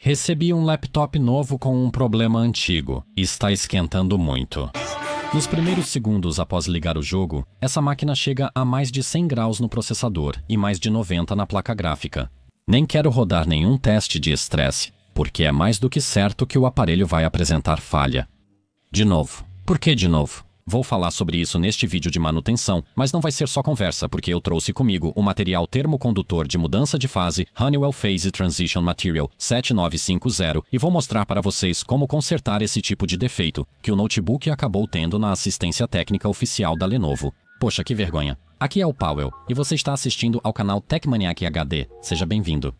Recebi um laptop novo com um problema antigo e está esquentando muito. Nos primeiros segundos após ligar o jogo, essa máquina chega a mais de 100 graus no processador e mais de 90 na placa gráfica. Nem quero rodar nenhum teste de estresse, porque é mais do que certo que o aparelho vai apresentar falha. De novo. Por que de novo? Vou falar sobre isso neste vídeo de manutenção, mas não vai ser só conversa, porque eu trouxe comigo o material termocondutor de mudança de fase Honeywell Phase Transition Material 7950 e vou mostrar para vocês como consertar esse tipo de defeito que o notebook acabou tendo na assistência técnica oficial da Lenovo. Poxa, que vergonha. Aqui é o Powell e você está assistindo ao canal TechManiac HD. Seja bem-vindo.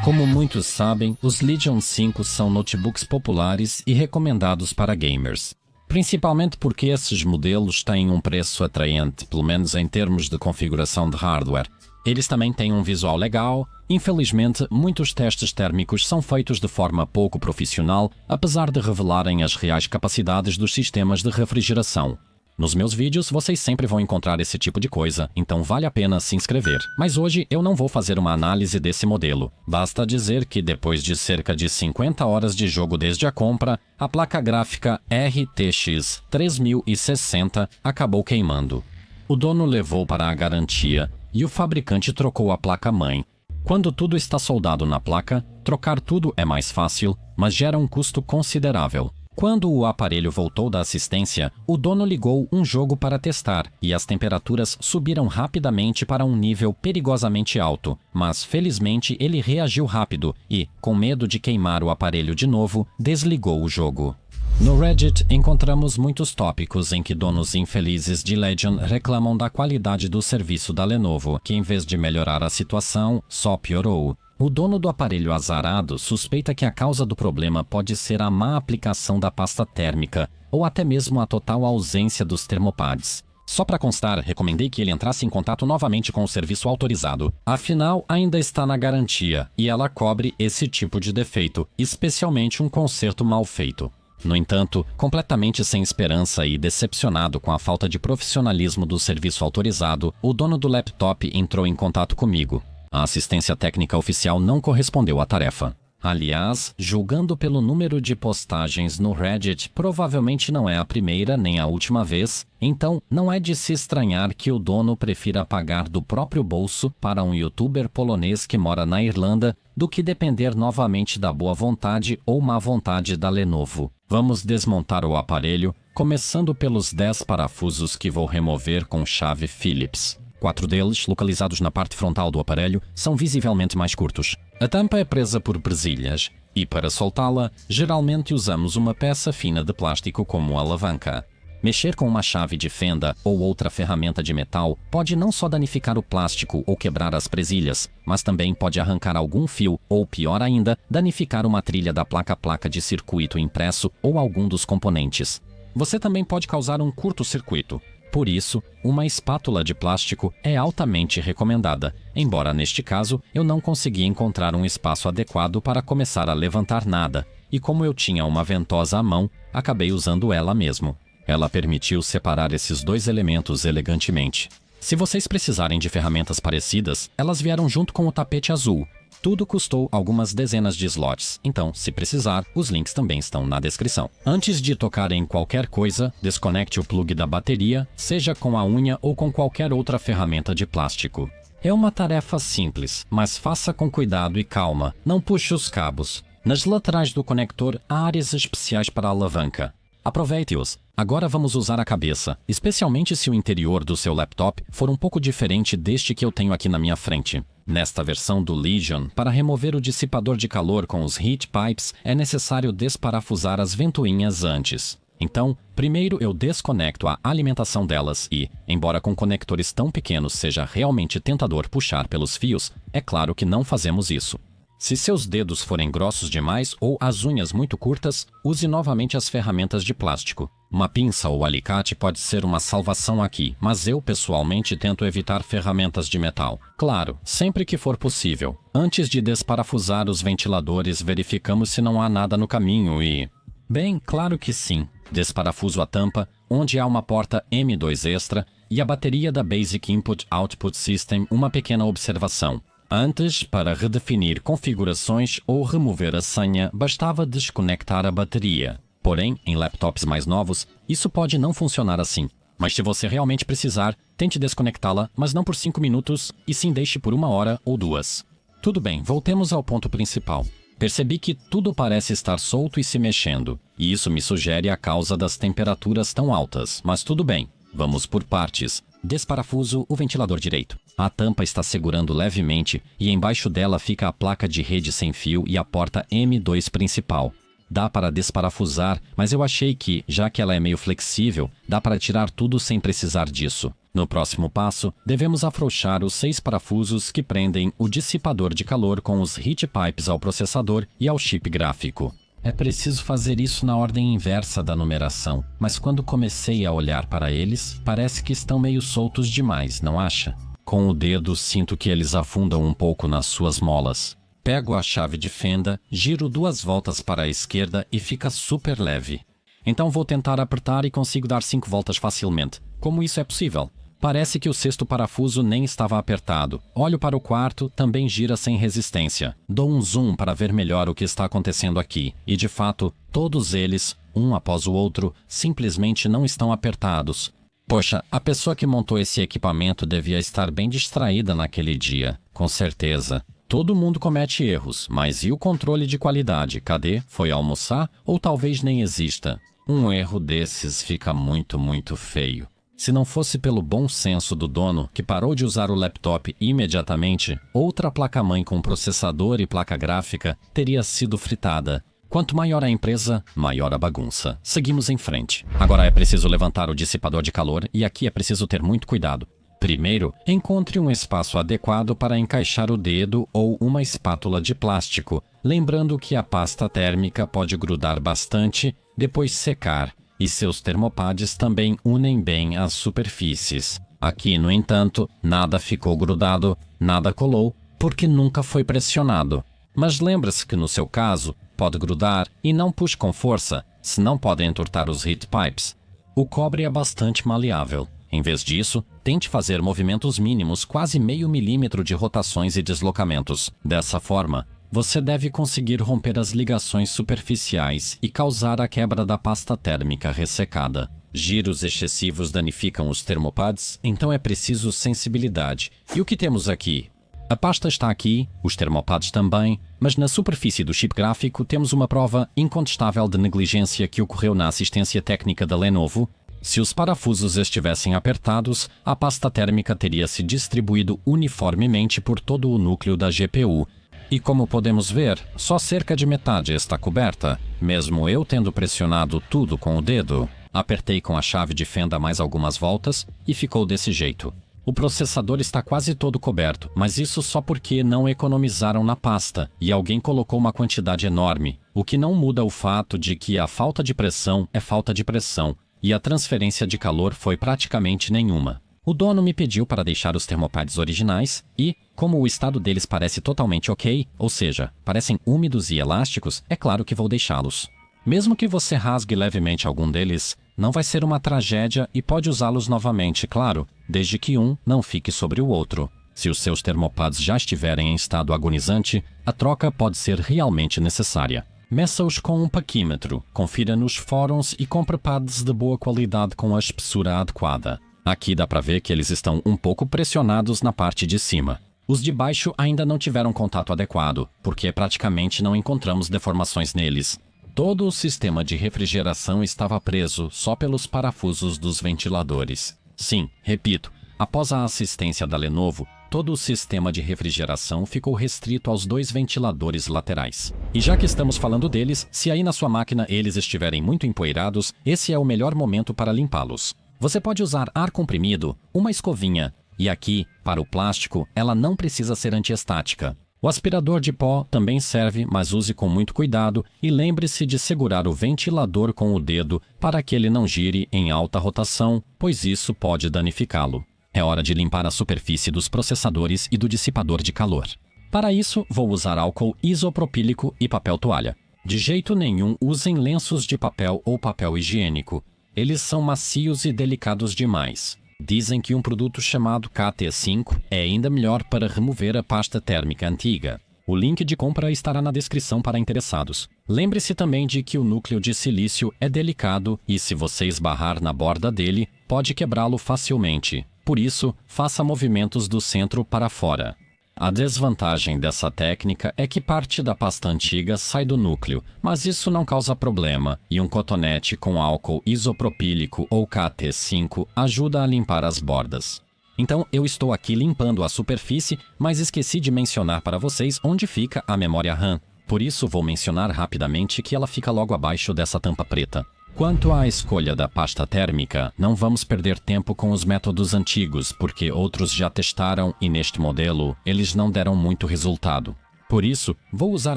Como muitos sabem, os Legion 5 são notebooks populares e recomendados para gamers. Principalmente porque esses modelos têm um preço atraente, pelo menos em termos de configuração de hardware. Eles também têm um visual legal. Infelizmente, muitos testes térmicos são feitos de forma pouco profissional, apesar de revelarem as reais capacidades dos sistemas de refrigeração. Nos meus vídeos, vocês sempre vão encontrar esse tipo de coisa, então vale a pena se inscrever. Mas hoje eu não vou fazer uma análise desse modelo. Basta dizer que depois de cerca de 50 horas de jogo desde a compra, a placa gráfica RTX 3060 acabou queimando. O dono levou para a garantia e o fabricante trocou a placa-mãe. Quando tudo está soldado na placa, trocar tudo é mais fácil, mas gera um custo considerável. Quando o aparelho voltou da assistência, o dono ligou um jogo para testar e as temperaturas subiram rapidamente para um nível perigosamente alto, mas felizmente ele reagiu rápido e, com medo de queimar o aparelho de novo, desligou o jogo. No Reddit encontramos muitos tópicos em que donos infelizes de Legion reclamam da qualidade do serviço da Lenovo, que em vez de melhorar a situação, só piorou. O dono do aparelho azarado suspeita que a causa do problema pode ser a má aplicação da pasta térmica ou até mesmo a total ausência dos termopads. Só para constar, recomendei que ele entrasse em contato novamente com o serviço autorizado. Afinal, ainda está na garantia e ela cobre esse tipo de defeito, especialmente um conserto mal feito. No entanto, completamente sem esperança e decepcionado com a falta de profissionalismo do serviço autorizado, o dono do laptop entrou em contato comigo. A assistência técnica oficial não correspondeu à tarefa. Aliás, julgando pelo número de postagens no Reddit, provavelmente não é a primeira nem a última vez, então não é de se estranhar que o dono prefira pagar do próprio bolso para um youtuber polonês que mora na Irlanda do que depender novamente da boa vontade ou má vontade da Lenovo. Vamos desmontar o aparelho, começando pelos 10 parafusos que vou remover com chave Phillips. 4 deles, localizados na parte frontal do aparelho, são visivelmente mais curtos. A tampa é presa por presilhas e, para soltá-la, geralmente usamos uma peça fina de plástico como alavanca. Mexer com uma chave de fenda ou outra ferramenta de metal pode não só danificar o plástico ou quebrar as presilhas, mas também pode arrancar algum fio ou, pior ainda, danificar uma trilha da placa de circuito impresso ou algum dos componentes. Você também pode causar um curto-circuito. Por isso, uma espátula de plástico é altamente recomendada, embora neste caso eu não consegui encontrar um espaço adequado para começar a levantar nada, e como eu tinha uma ventosa à mão, acabei usando ela mesmo. Ela permitiu separar esses dois elementos elegantemente. Se vocês precisarem de ferramentas parecidas, elas vieram junto com o tapete azul. Tudo custou algumas dezenas de slots, então, se precisar, os links também estão na descrição. Antes de tocar em qualquer coisa, desconecte o plug da bateria, seja com a unha ou com qualquer outra ferramenta de plástico. É uma tarefa simples, mas faça com cuidado e calma, não puxe os cabos. Nas laterais do conector há áreas especiais para a alavanca. Aproveite-os. Agora vamos usar a cabeça, especialmente se o interior do seu laptop for um pouco diferente deste que eu tenho aqui na minha frente. Nesta versão do Legion, para remover o dissipador de calor com os heat pipes, é necessário desparafusar as ventoinhas antes. Então, primeiro eu desconecto a alimentação delas e, embora com conectores tão pequenos seja realmente tentador puxar pelos fios, é claro que não fazemos isso. Se seus dedos forem grossos demais ou as unhas muito curtas, use novamente as ferramentas de plástico. Uma pinça ou alicate pode ser uma salvação aqui, mas eu pessoalmente tento evitar ferramentas de metal. Claro, sempre que for possível. Antes de desparafusar os ventiladores, verificamos se não há nada no caminho e... Bem, claro que sim. Desparafuso a tampa, onde há uma porta M2 extra, e a bateria da Basic Input Output System, uma pequena observação. Antes, para redefinir configurações ou remover a senha, bastava desconectar a bateria. Porém, em laptops mais novos, isso pode não funcionar assim. Mas se você realmente precisar, tente desconectá-la, mas não por 5 minutos, e sim deixe por 1 hora ou 2. Tudo bem, voltemos ao ponto principal. Percebi que tudo parece estar solto e se mexendo, e isso me sugere a causa das temperaturas tão altas, mas tudo bem, vamos por partes. Desparafuso o ventilador direito. A tampa está segurando levemente e embaixo dela fica a placa de rede sem fio e a porta M2 principal. Dá para desparafusar, mas eu achei que, já que ela é meio flexível, dá para tirar tudo sem precisar disso. No próximo passo, devemos afrouxar os 6 parafusos que prendem o dissipador de calor com os heat pipes ao processador e ao chip gráfico. É preciso fazer isso na ordem inversa da numeração, mas quando comecei a olhar para eles, parece que estão meio soltos demais, não acha? Com o dedo, sinto que eles afundam um pouco nas suas molas. Pego a chave de fenda, giro 2 voltas para a esquerda e fica super leve. Então vou tentar apertar e consigo dar 5 voltas facilmente. Como isso é possível? Parece que o 6º parafuso nem estava apertado. Olho para o quarto, também gira sem resistência. Dou um zoom para ver melhor o que está acontecendo aqui. E de fato, todos eles, um após o outro, simplesmente não estão apertados. Poxa, a pessoa que montou esse equipamento devia estar bem distraída naquele dia. Com certeza. Todo mundo comete erros, mas e o controle de qualidade? Cadê? Foi almoçar? Ou talvez nem exista? Um erro desses fica muito feio. Se não fosse pelo bom senso do dono, que parou de usar o laptop imediatamente, outra placa-mãe com processador e placa gráfica teria sido fritada. Quanto maior a empresa, maior a bagunça. Seguimos em frente. Agora é preciso levantar o dissipador de calor e aqui é preciso ter muito cuidado. Primeiro, encontre um espaço adequado para encaixar o dedo ou uma espátula de plástico, lembrando que a pasta térmica pode grudar bastante, depois secar, e seus termopads também unem bem as superfícies. Aqui, no entanto, nada ficou grudado, nada colou, porque nunca foi pressionado. Mas lembre-se que no seu caso, pode grudar e não puxe com força, senão pode entortar os heat pipes. O cobre é bastante maleável. Em vez disso, tente fazer movimentos mínimos, quase meio milímetro de rotações e deslocamentos. Dessa forma, você deve conseguir romper as ligações superficiais e causar a quebra da pasta térmica ressecada. Giros excessivos danificam os termopads, então é preciso sensibilidade. E o que temos aqui? A pasta está aqui, os termopads também, mas na superfície do chip gráfico temos uma prova incontestável de negligência que ocorreu na assistência técnica da Lenovo. Se os parafusos estivessem apertados, a pasta térmica teria se distribuído uniformemente por todo o núcleo da GPU. E como podemos ver, só cerca de metade está coberta, mesmo eu tendo pressionado tudo com o dedo. Apertei com a chave de fenda mais algumas voltas e ficou desse jeito. O processador está quase todo coberto, mas isso só porque não economizaram na pasta e alguém colocou uma quantidade enorme, o que não muda o fato de que a falta de pressão é falta de pressão e a transferência de calor foi praticamente nenhuma. O dono me pediu para deixar os termopads originais e, como o estado deles parece totalmente ok, ou seja, parecem úmidos e elásticos, é claro que vou deixá-los. Mesmo que você rasgue levemente algum deles, não vai ser uma tragédia e pode usá-los novamente, claro, desde que um não fique sobre o outro. Se os seus termopads já estiverem em estado agonizante, a troca pode ser realmente necessária. Meça-os com um paquímetro, confira nos fóruns e compre pads de boa qualidade com a espessura adequada. Aqui dá para ver que eles estão um pouco pressionados na parte de cima. Os de baixo ainda não tiveram contato adequado, porque praticamente não encontramos deformações neles. Todo o sistema de refrigeração estava preso só pelos parafusos dos ventiladores. Sim, repito, após a assistência da Lenovo, todo o sistema de refrigeração ficou restrito aos 2 ventiladores laterais. E já que estamos falando deles, se aí na sua máquina eles estiverem muito empoeirados, esse é o melhor momento para limpá-los. Você pode usar ar comprimido, uma escovinha, e aqui, para o plástico, ela não precisa ser antiestática. O aspirador de pó também serve, mas use com muito cuidado e lembre-se de segurar o ventilador com o dedo para que ele não gire em alta rotação, pois isso pode danificá-lo. É hora de limpar a superfície dos processadores e do dissipador de calor. Para isso, vou usar álcool isopropílico e papel toalha. De jeito nenhum usem lenços de papel ou papel higiênico. Eles são macios e delicados demais. Dizem que um produto chamado KT5 é ainda melhor para remover a pasta térmica antiga. O link de compra estará na descrição para interessados. Lembre-se também de que o núcleo de silício é delicado e, se você esbarrar na borda dele, pode quebrá-lo facilmente. Por isso, faça movimentos do centro para fora. A desvantagem dessa técnica é que parte da pasta antiga sai do núcleo, mas isso não causa problema, e um cotonete com álcool isopropílico ou KT5 ajuda a limpar as bordas. Então eu estou aqui limpando a superfície, mas esqueci de mencionar para vocês onde fica a memória RAM. Por isso vou mencionar rapidamente que ela fica logo abaixo dessa tampa preta. Quanto à escolha da pasta térmica, não vamos perder tempo com os métodos antigos, porque outros já testaram e neste modelo eles não deram muito resultado. Por isso, vou usar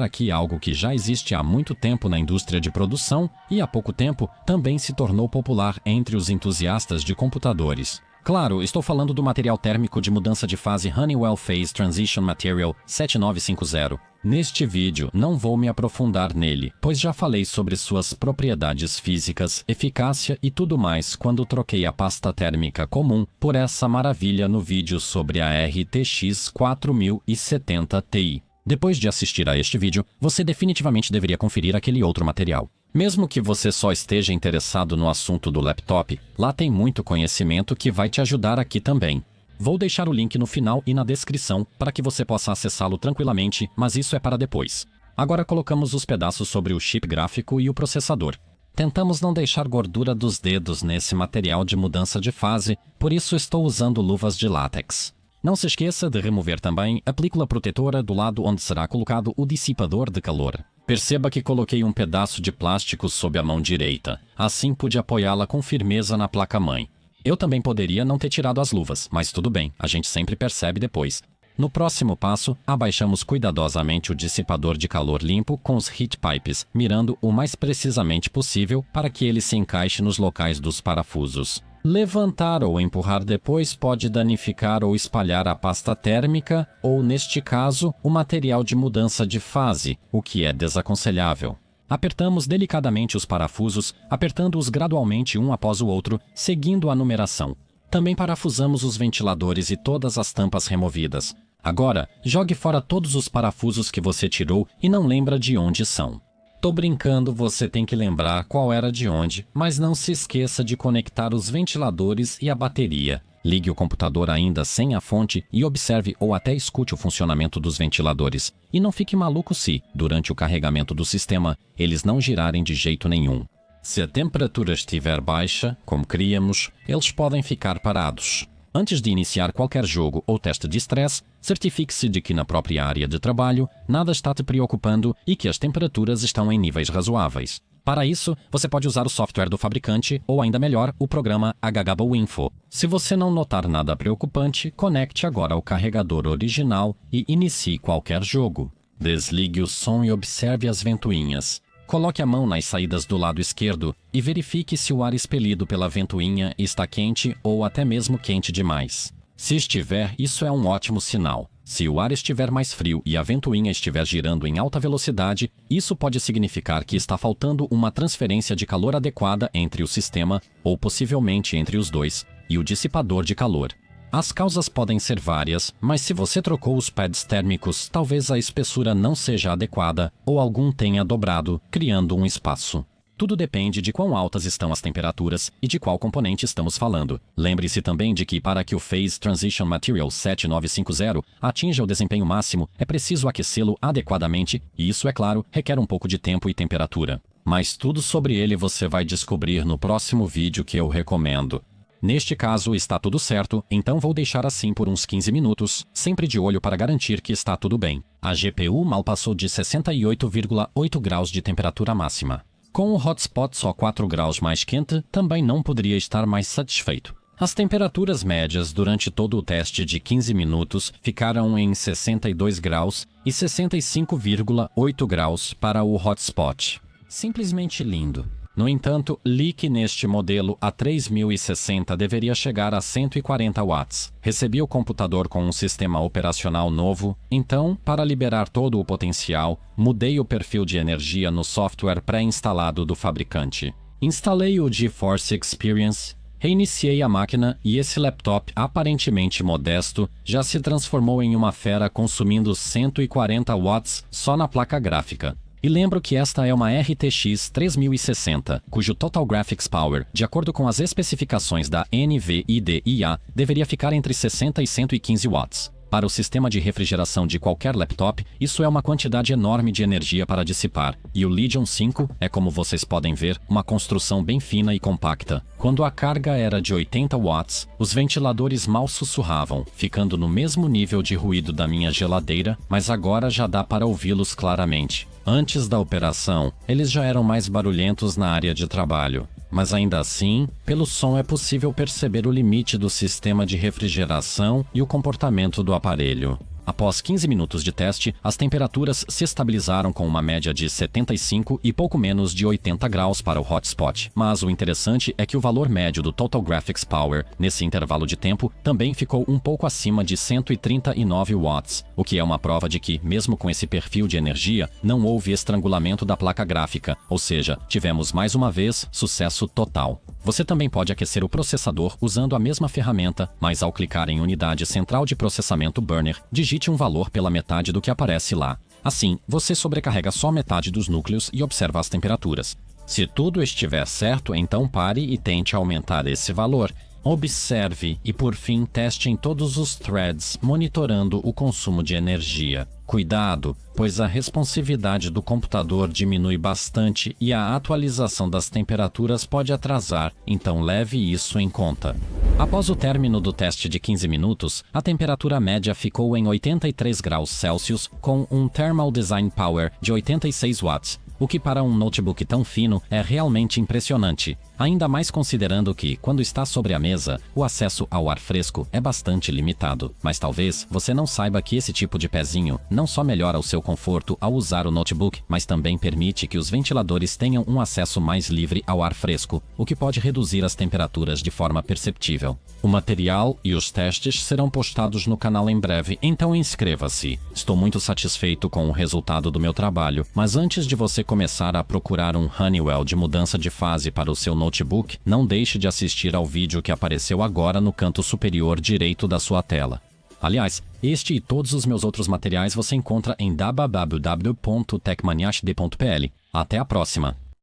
aqui algo que já existe há muito tempo na indústria de produção e há pouco tempo também se tornou popular entre os entusiastas de computadores. Claro, estou falando do material térmico de mudança de fase Honeywell Phase Transition Material 7950. Neste vídeo, não vou me aprofundar nele, pois já falei sobre suas propriedades físicas, eficácia e tudo mais quando troquei a pasta térmica comum por essa maravilha no vídeo sobre a RTX 4070 Ti. Depois de assistir a este vídeo, você definitivamente deveria conferir aquele outro material. Mesmo que você só esteja interessado no assunto do laptop, lá tem muito conhecimento que vai te ajudar aqui também. Vou deixar o link no final e na descrição para que você possa acessá-lo tranquilamente, mas isso é para depois. Agora colocamos os pedaços sobre o chip gráfico e o processador. Tentamos não deixar gordura dos dedos nesse material de mudança de fase, por isso estou usando luvas de látex. Não se esqueça de remover também a película protetora do lado onde será colocado o dissipador de calor. Perceba que coloquei um pedaço de plástico sob a mão direita, assim pude apoiá-la com firmeza na placa-mãe. Eu também poderia não ter tirado as luvas, mas tudo bem, a gente sempre percebe depois. No próximo passo, abaixamos cuidadosamente o dissipador de calor limpo com os heat pipes, mirando o mais precisamente possível para que ele se encaixe nos locais dos parafusos. Levantar ou empurrar depois pode danificar ou espalhar a pasta térmica ou, neste caso, o material de mudança de fase, o que é desaconselhável. Apertamos delicadamente os parafusos, apertando-os gradualmente um após o outro, seguindo a numeração. Também parafusamos os ventiladores e todas as tampas removidas. Agora, jogue fora todos os parafusos que você tirou e não lembra de onde são. Tô brincando, você tem que lembrar qual era de onde, mas não se esqueça de conectar os ventiladores e a bateria. Ligue o computador ainda sem a fonte e observe ou até escute o funcionamento dos ventiladores. E não fique maluco se, durante o carregamento do sistema, eles não girarem de jeito nenhum. Se a temperatura estiver baixa, como queríamos, eles podem ficar parados. Antes de iniciar qualquer jogo ou teste de estresse, certifique-se de que na própria área de trabalho nada está te preocupando e que as temperaturas estão em níveis razoáveis. Para isso, você pode usar o software do fabricante ou, ainda melhor, o programa HGabo Info. Se você não notar nada preocupante, conecte agora ao carregador original e inicie qualquer jogo. Desligue o som e observe as ventoinhas. Coloque a mão nas saídas do lado esquerdo e verifique se o ar expelido pela ventoinha está quente ou até mesmo quente demais. Se estiver, isso é um ótimo sinal. Se o ar estiver mais frio e a ventoinha estiver girando em alta velocidade, isso pode significar que está faltando uma transferência de calor adequada entre o sistema, ou possivelmente entre os dois, e o dissipador de calor. As causas podem ser várias, mas se você trocou os pads térmicos, talvez a espessura não seja adequada ou algum tenha dobrado, criando um espaço. Tudo depende de quão altas estão as temperaturas e de qual componente estamos falando. Lembre-se também de que para que o Phase Transition Material 7950 atinja o desempenho máximo, é preciso aquecê-lo adequadamente e isso, é claro, requer um pouco de tempo e temperatura. Mas tudo sobre ele você vai descobrir no próximo vídeo que eu recomendo. Neste caso, está tudo certo, então vou deixar assim por uns 15 minutos, sempre de olho para garantir que está tudo bem. A GPU mal passou de 68,8 graus de temperatura máxima. Com o hotspot só 4 graus mais quente, também não poderia estar mais satisfeito. As temperaturas médias durante todo o teste de 15 minutos ficaram em 62 graus e 65,8 graus para o hotspot. Simplesmente lindo. No entanto, leak neste modelo A3060 deveria chegar a 140 watts. Recebi o computador com um sistema operacional novo, então, para liberar todo o potencial, mudei o perfil de energia no software pré-instalado do fabricante. Instalei o GeForce Experience, Reiniciei a máquina e esse laptop aparentemente modesto já se transformou em uma fera consumindo 140 watts só na placa gráfica. E lembro que esta é uma RTX 3060, cujo Total Graphics Power, de acordo com as especificações da NVIDIA, deveria ficar entre 60 e 115 watts. Para o sistema de refrigeração de qualquer laptop, isso é uma quantidade enorme de energia para dissipar, e o Legion 5 é, como vocês podem ver, uma construção bem fina e compacta. Quando a carga era de 80 watts, os ventiladores mal sussurravam, ficando no mesmo nível de ruído da minha geladeira, mas agora já dá para ouvi-los claramente. Antes da operação, eles já eram mais barulhentos na área de trabalho. Mas ainda assim, pelo som é possível perceber o limite do sistema de refrigeração e o comportamento do aparelho. Após 15 minutos de teste, as temperaturas se estabilizaram com uma média de 75 e pouco menos de 80 graus para o hotspot. Mas o interessante é que o valor médio do Total Graphics Power, nesse intervalo de tempo, também ficou um pouco acima de 139 watts, o que é uma prova de que, mesmo com esse perfil de energia, não houve estrangulamento da placa gráfica, ou seja, tivemos mais uma vez sucesso total. Você também pode aquecer o processador usando a mesma ferramenta, mas ao clicar em Unidade Central de Processamento Burner, digite um valor pela metade do que aparece lá. Assim, você sobrecarrega só metade dos núcleos e observa as temperaturas. Se tudo estiver certo, então pare e tente aumentar esse valor. Observe e, por fim, teste em todos os threads, monitorando o consumo de energia. Cuidado, pois a responsividade do computador diminui bastante e a atualização das temperaturas pode atrasar, então leve isso em conta. Após o término do teste de 15 minutos, a temperatura média ficou em 83 graus Celsius com um Thermal Design Power de 86 watts, o que para um notebook tão fino é realmente impressionante. Ainda mais considerando que, quando está sobre a mesa, o acesso ao ar fresco é bastante limitado. Mas talvez você não saiba que esse tipo de pezinho não só melhora o seu conforto ao usar o notebook, mas também permite que os ventiladores tenham um acesso mais livre ao ar fresco, o que pode reduzir as temperaturas de forma perceptível. O material e os testes serão postados no canal em breve, então inscreva-se. Estou muito satisfeito com o resultado do meu trabalho, mas antes de você começar a procurar um Honeywell de mudança de fase para o seu notebook, não deixe de assistir ao vídeo que apareceu agora no canto superior direito da sua tela. Aliás, este e todos os meus outros materiais você encontra em www.techmaniaxd.pl. Até a próxima!